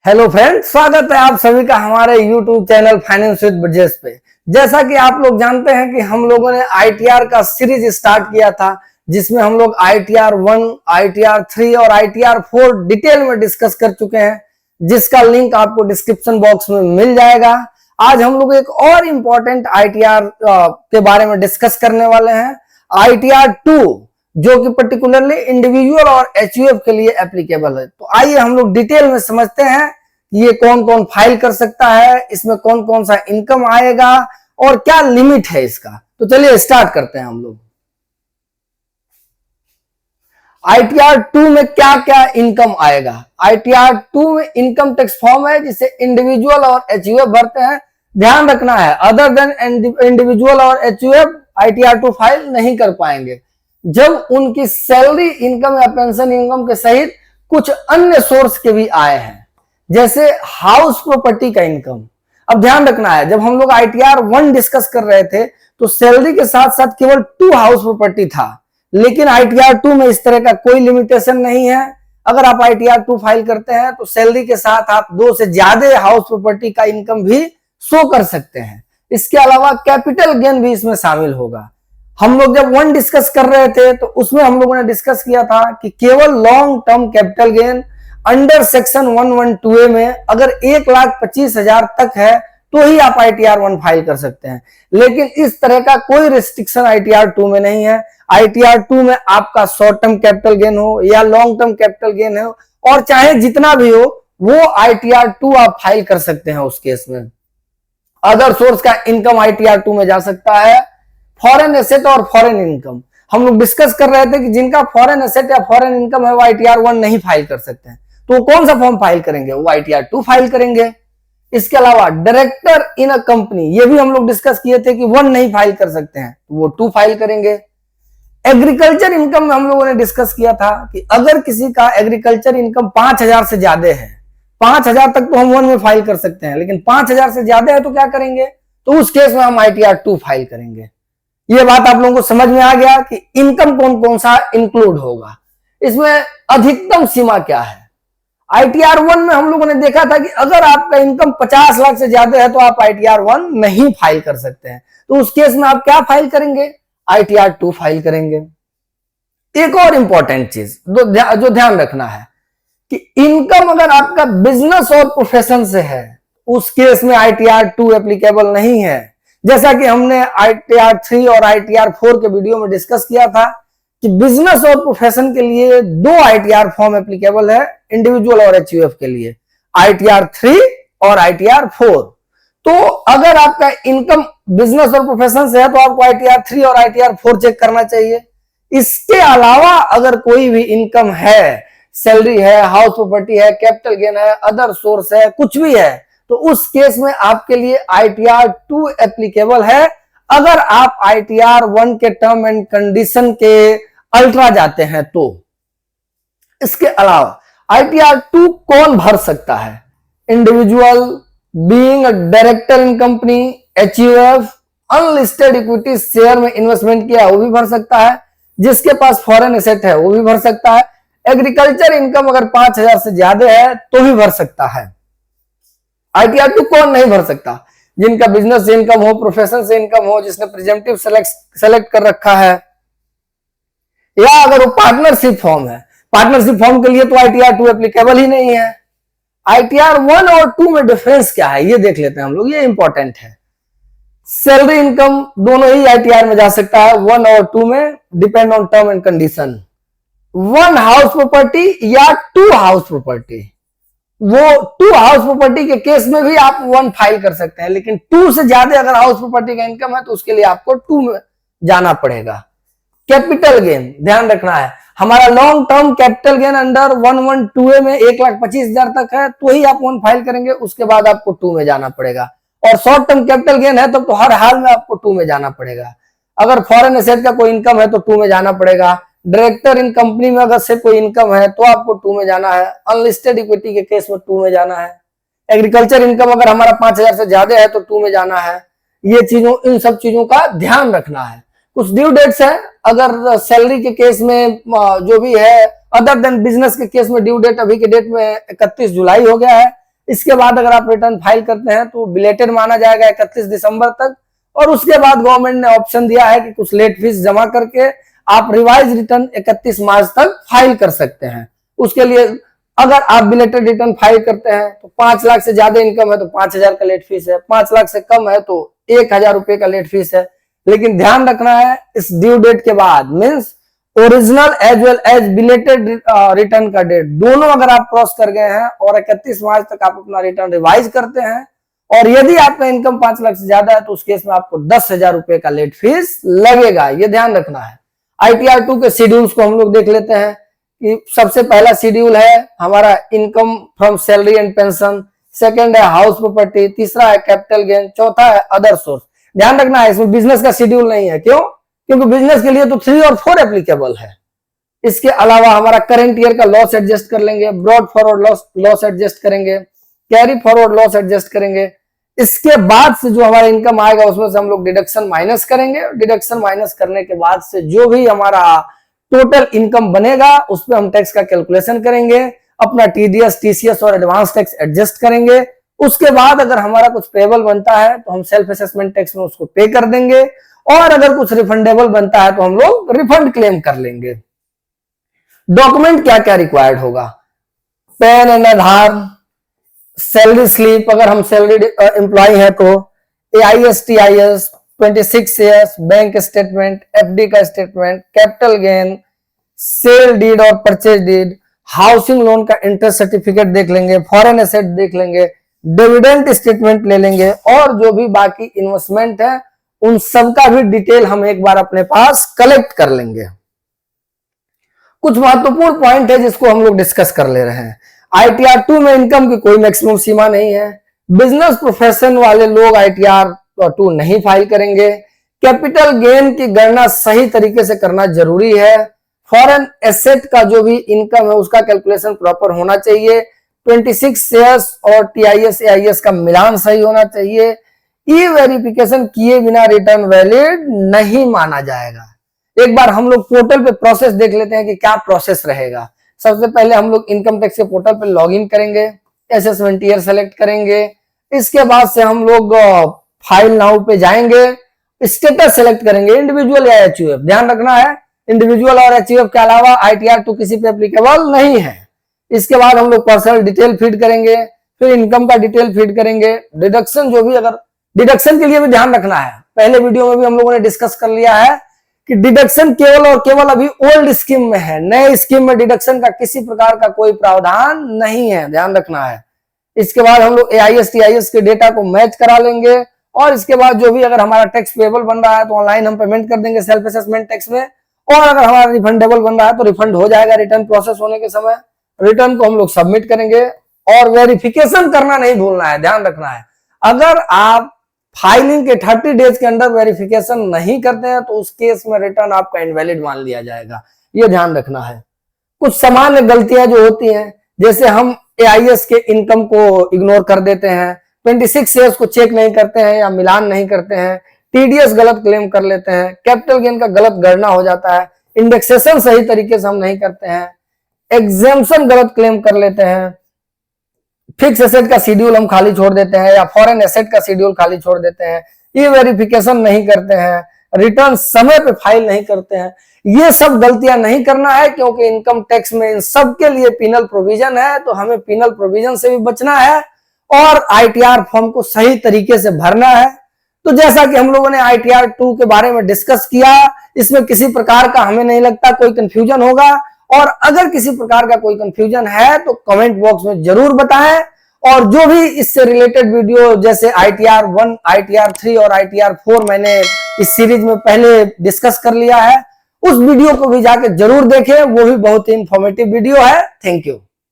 Hello friends, स्वागत है आप सभी का हमारे YouTube channel finance with Brijesh पे। जैसा कि आप लोग जानते हैं कि हम लोगों ने आईटीआर का सीरीज स्टार्ट किया था, जिसमें हम लोग आईटीआर 1, आईटीआर 3 और आईटीआर 4 डिटेल में डिस्कस कर चुके हैं, जिसका लिंक आपको डिस्क्रिप्शन बॉक्स में मिल जाएगा। आज हम लोग एक और इम्पोर्टेंट आईटीआर के बारे में डिस्कस करने वाले हैं, आईटीआर 2, जो कि पर्टिकुलरली इंडिविजुअल और एचयूएफ के लिए एप्लीकेबल है। तो आइए हम लोग डिटेल में समझते हैं कि ये कौन कौन फाइल कर सकता है, इसमें कौन कौन सा इनकम आएगा और क्या लिमिट है इसका। तो चलिए स्टार्ट करते हैं हम लोग। आईटीआर 2 में क्या क्या इनकम आएगा। आईटीआर 2 में इनकम टैक्स फॉर्म है जिसे इंडिविजुअल और एचयूएफ भरते हैं। ध्यान रखना है, अदर देन इंडिविजुअल और एचयूएफ आईटीआर 2 फाइल नहीं कर पाएंगे जब उनकी सैलरी इनकम या पेंशन इनकम के सहित कुछ अन्य सोर्स के भी आए हैं, जैसे हाउस प्रॉपर्टी का इनकम। अब ध्यान रखना है, जब हम लोग आईटीआर 1 डिस्कस कर रहे थे तो सैलरी के साथ साथ केवल 2 हाउस प्रॉपर्टी था, लेकिन आईटीआर 2 में इस तरह का कोई लिमिटेशन नहीं है। अगर आप आईटीआर 2 फाइल करते हैं तो सैलरी के साथ आप 2 से ज्यादा हाउस प्रॉपर्टी का इनकम भी शो कर सकते हैं। इसके अलावा कैपिटल गेन भी इसमें शामिल होगा। हम लोग जब 1 डिस्कस कर रहे थे तो उसमें हम लोगों ने डिस्कस किया था कि केवल long term capital gain under section 112A में अगर 1,25,000 तक है तो ही आप आईटीआर 1 फाइल कर सकते हैं, लेकिन इस तरह का कोई रिस्ट्रिक्शन आईटीआर 2 में नहीं है। आईटीआर 2 में आपका शॉर्ट टर्म कैपिटल गेन हो या लॉन्ग टर्म कैपिटल गेन हो और चाहे जितना भी हो, वो आईटीआर 2 आप फाइल कर सकते हैं उस केस में। अदर सोर्स का इनकम आईटीआर 2 में जा सकता है। फॉरेन एसेट और फॉरेन इनकम हम लोग डिस्कस कर रहे थे कि जिनका फॉरेन एसेट या फॉरेन इनकम है वो आईटीआर 1 नहीं फाइल कर सकते हैं, तो कौन सा फॉर्म फाइल करेंगे? वो आईटीआर 2 फाइल करेंगे। इसके अलावा डायरेक्टर इन अ कंपनी, ये भी हम लोग डिस्कस किए थे कि 1 नहीं फाइल कर सकते हैं, तो वो 2 फाइल करेंगे। एग्रीकल्चर इनकम में हम लोगों ने डिस्कस किया था कि अगर किसी का एग्रीकल्चर इनकम 5,000 से ज्यादा है, 5,000 तक तो हम 1 में फाइल कर सकते हैं, लेकिन 5,000 से ज्यादा है तो क्या करेंगे? तो उस केस में हम आईटीआर 2 फाइल करेंगे। ये बात आप लोगों को समझ में आ गया कि इनकम कौन कौन सा इंक्लूड होगा। इसमें अधिकतम सीमा क्या है? आईटीआर 1 में हम लोगों ने देखा था कि अगर आपका इनकम 50 लाख से ज्यादा है तो आप आईटीआर 1 नहीं फाइल कर सकते हैं, तो उस केस में आप क्या फाइल करेंगे? आईटीआर 2 फाइल करेंगे। एक और इंपॉर्टेंट चीज जो ध्यान रखना है कि इनकम अगर आपका बिजनेस और प्रोफेशन से है, उस केस में आईटीआर 2 एप्लीकेबल नहीं है। जैसा कि हमने आईटीआर 3 और आईटीआर 4 के वीडियो में डिस्कस किया था कि बिजनेस और प्रोफेशन के लिए 2 आईटीआर फॉर्म एप्लीकेबल है, इंडिविजुअल और एचयूएफ के लिए, आईटीआर 3 और आईटीआर 4। तो अगर आपका इनकम बिजनेस और प्रोफेशन से है तो आपको आईटीआर 3 और आईटीआर 4 चेक करना चाहिए। इसके अलावा अगर कोई भी इनकम है, सैलरी है, हाउस प्रॉपर्टी है, कैपिटल गेन है, अदर सोर्स है, कुछ भी है, तो उस केस में आपके लिए आईटीआर 2 एप्लीकेबल है अगर आप आईटीआर 1 के टर्म एंड कंडीशन के अल्ट्रा जाते हैं तो। इसके अलावा आईटीआर 2 कौन भर सकता है? Individual, being a director in company, HUF, unlisted equity share में इन्वेस्टमेंट किया वो भी भर सकता है, जिसके पास फॉरेन एसेट है वो भी भर सकता है, एग्रीकल्चर इनकम अगर 5,000 से ज्यादा है तो भी भर सकता है। आईटीआर 2 कौन नहीं भर सकता? जिनका बिजनेस से इनकम हो, प्रोफेशन से इनकम हो, जिसने प्रिजेंटिव सेलेक्ट कर रखा है, या अगर वो पार्टनरशिप फॉर्म है। पार्टनरशिप फॉर्म के लिए तो आईटीआर 2 एप्लीकेबल ही नहीं है। आईटीआर 1 और 2 में डिफरेंस क्या है ये देख लेते हैं हम लोग, ये इंपॉर्टेंट है। सैलरी इनकम दोनों ही आईटीआर में जा सकता है, 1 और 2 में, depend on term and condition. 1 house property या 2 हाउस प्रॉपर्टी, वो 2 हाउस प्रॉपर्टी के केस में भी आप 1 फाइल कर सकते हैं, लेकिन 2 से ज्यादा अगर हाउस प्रॉपर्टी का इनकम है तो उसके लिए आपको 2 में जाना पड़ेगा। कैपिटल गेन ध्यान रखना है, हमारा long term capital gain under 112A में 1,25,000 तक है तो ही आप 1 फाइल करेंगे, उसके बाद आपको 2 में जाना पड़ेगा। और शॉर्ट टर्म कैपिटल गेन है तो हर हाल में आपको 2 में जाना पड़ेगा। अगर फॉरेन एसेट का कोई इनकम है तो 2 में जाना पड़ेगा। डायरेक्टर इन कंपनी में अगर से कोई इनकम है तो आपको 2 में जाना है। अनलिस्टेड इक्विटी के केस में 2 में जाना है। एग्रीकल्चर इनकम अगर हमारा 5,000 से ज्यादा है तो 2 में जाना है। ये चीजों, इन सब चीजों का ध्यान रखना है। कुछ ड्यू डेट्स है, अगर सैलरी के केस में जो भी है, अदर देन बिजनेस के केस में ड्यू डेट अभी के डेट में 31 जुलाई हो गया है, इसके बाद अगर आप रिटर्न फाइल करते हैं तो बिलेटेड माना जाएगा 31 दिसंबर तक। और उसके बाद गवर्नमेंट ने ऑप्शन दिया है कि कुछ लेट फीस जमा करके आप रिवाइज रिटर्न 31 मार्च तक फाइल कर सकते हैं। उसके लिए अगर आप बिलेटेड रिटर्न फाइल करते हैं तो 5 लाख से ज्यादा इनकम है तो 5,000 का लेट फीस है, 5 लाख से कम है तो 1,000 रुपए का लेट फीस है। लेकिन ध्यान रखना है इस ड्यू डेट के बाद means original as well as belated return का डेट दोनों अगर आप क्रॉस कर गए हैं और 31 मार्च तक आप अपना रिटर्न रिवाइज करते हैं और यदि आपका इनकम 5 लाख से ज्यादा है तो उस केस में आपको 10,000 रुपए का लेट फीस लगेगा, ये ध्यान रखना है। ITR 2 के शेड्यूल्स को हम लोग देख लेते हैं कि सबसे पहला शेड्यूल है हमारा income from salary and pension, second है हाउस प्रॉपर्टी, तीसरा है कैपिटल गेन, चौथा है अदर सोर्स। ध्यान रखना है इसमें बिजनेस का शेड्यूल नहीं है, क्यों? क्योंकि बिजनेस के लिए तो 3 और 4 एप्लीकेबल है। इसके अलावा हमारा करंट ईयर का लॉस एडजस्ट कर लेंगे, ब्रॉड फॉरवर्ड लॉस एडजस्ट करेंगे, कैरी फॉरवर्ड लॉस एडजस्ट करेंगे। इसके बाद से जो हमारा इनकम आएगा उसमें से हम लोग डिडक्शन माइनस करेंगे। डिडक्शन माइनस करने के बाद से जो भी हमारा टोटल इनकम बनेगा उस पर हम टैक्स का कैलकुलेशन करेंगे, अपना TDS, TCS और एडवांस टैक्स एडजस्ट करेंगे। उसके बाद अगर हमारा कुछ पेबल बनता है तो हम सेल्फ असेसमेंट टैक्स में उसको पे कर देंगे और अगर कुछ रिफंडेबल बनता है तो हम लोग रिफंड क्लेम कर लेंगे। डॉक्यूमेंट क्या क्या रिक्वायर्ड होगा? PAN and Aadhaar, salary slip अगर हम सैलरी एम्प्लॉय है तो AIS, TIS, 26 years, bank statement, FD का statement, capital gain, sale deed और परचेज डीड, हाउसिंग लोन का इंटरेस्ट सर्टिफिकेट देख लेंगे, फॉरेन एसेट देख लेंगे, डिविडेंड स्टेटमेंट ले लेंगे और जो भी बाकी इन्वेस्टमेंट है उन सब का भी डिटेल हम एक बार अपने पास कलेक्ट कर लेंगे। कुछ महत्वपूर्ण पॉइंट है जिसको हम लोग डिस्कस कर ले रहे हैं। ITR 2 में इनकम की कोई मैक्सिमम सीमा नहीं है। बिजनेस प्रोफेशन वाले लोग ITR 2 नहीं फाइल करेंगे। कैपिटल गेन की गणना सही तरीके से करना जरूरी है। फॉरेन एसेट का जो भी इनकम है उसका कैलकुलेशन प्रॉपर होना चाहिए। 26 शेयर्स और TIS, AIS का मिलान सही होना चाहिए। ई वेरिफिकेशन किए बिना रिटर्न वैलिड नहीं माना जाएगा। एक बार हम लोग पोर्टल पे प्रोसेस देख लेते हैं कि क्या प्रोसेस रहेगा। सबसे पहले हम लोग इनकम टैक्स के पोर्टल पे लॉगिन करेंगे, असेसमेंट ईयर सेलेक्ट करेंगे। इसके बाद से हम लोग फाइल नाउ पे जाएंगे, स्टेटस सेलेक्ट करेंगे, इंडिविजुअल या HUF। ध्यान रखना है इंडिविजुअल और HUF के अलावा ITR 2 किसी पे एप्लीकेबल नहीं है। इसके बाद हम लोग पर्सनल डिटेल फीड करेंगे, फिर इनकम का डिटेल फीड करेंगे। डिडक्शन जो भी अगर डिडक्शन के लिए भी ध्यान रखना है, पहले वीडियो में भी हम लोगों ने डिस्कस कर लिया है कि डिडक्शन केवल और केवल अभी ओल्ड स्कीम में है, नए स्कीम में डिडक्शन का किसी प्रकार का कोई प्रावधान नहीं है, ध्यान रखना है। इसके बाद हम लोग AIS, TIS के डेटा को मैच करा लेंगे और इसके बाद जो भी अगर हमारा टैक्स पेबल बन रहा है तो ऑनलाइन हम पेमेंट कर देंगे सेल्फ असेसमेंट टैक्स में, और अगर हमारा रिफंडेबल बन रहा है तो रिफंड हो जाएगा रिटर्न प्रोसेस होने के समय। रिटर्न को हम लोग सबमिट करेंगे और वेरिफिकेशन करना नहीं भूलना है, ध्यान रखना है। अगर आप फाइलिंग के 30 डेज के अंदर वेरिफिकेशन नहीं करते हैं तो उस केस में रिटर्न आपका इनवैलिड मान लिया जाएगा, ये ध्यान रखना है। कुछ सामान्य गलतियां जो होती हैं, जैसे हम AIS के इनकम को इग्नोर कर देते हैं, 26 ईयर्स को चेक नहीं करते हैं या मिलान नहीं करते हैं, TDS गलत क्लेम कर लेते हैं, कैपिटल गेन का गलत गणना हो जाता है, इंडेक्सेशन सही तरीके से हम नहीं करते हैं, एग्जेम्पशन गलत क्लेम कर लेते हैं, फिक्स एसेट का शेड्यूल हम खाली छोड़ देते हैं या फॉरेन एसेट का शेड्यूल खाली छोड़ देते हैं, ई वेरिफिकेशन नहीं करते हैं, रिटर्न समय पे फाइल नहीं करते हैं। ये सब गलतियां नहीं करना है क्योंकि इनकम टैक्स में इन सब के लिए पिनल प्रोविजन है, तो हमें पिनल प्रोविजन से भी बचना है और ITR फॉर्म को सही तरीके से भरना है। तो जैसा कि हम लोगों ने ITR 2 के बारे में डिस्कस किया, इसमें किसी प्रकार का हमें नहीं लगता कोई कंफ्यूजन होगा, और अगर किसी प्रकार का कोई कंफ्यूजन है तो कमेंट बॉक्स में जरूर बताएं। और जो भी इससे रिलेटेड वीडियो जैसे ITR 1, ITR 3 और ITR 4 मैंने इस सीरीज में पहले डिस्कस कर लिया है, उस वीडियो को भी जाकर जरूर देखें, वो भी बहुत ही इंफॉर्मेटिव वीडियो है। Thank you.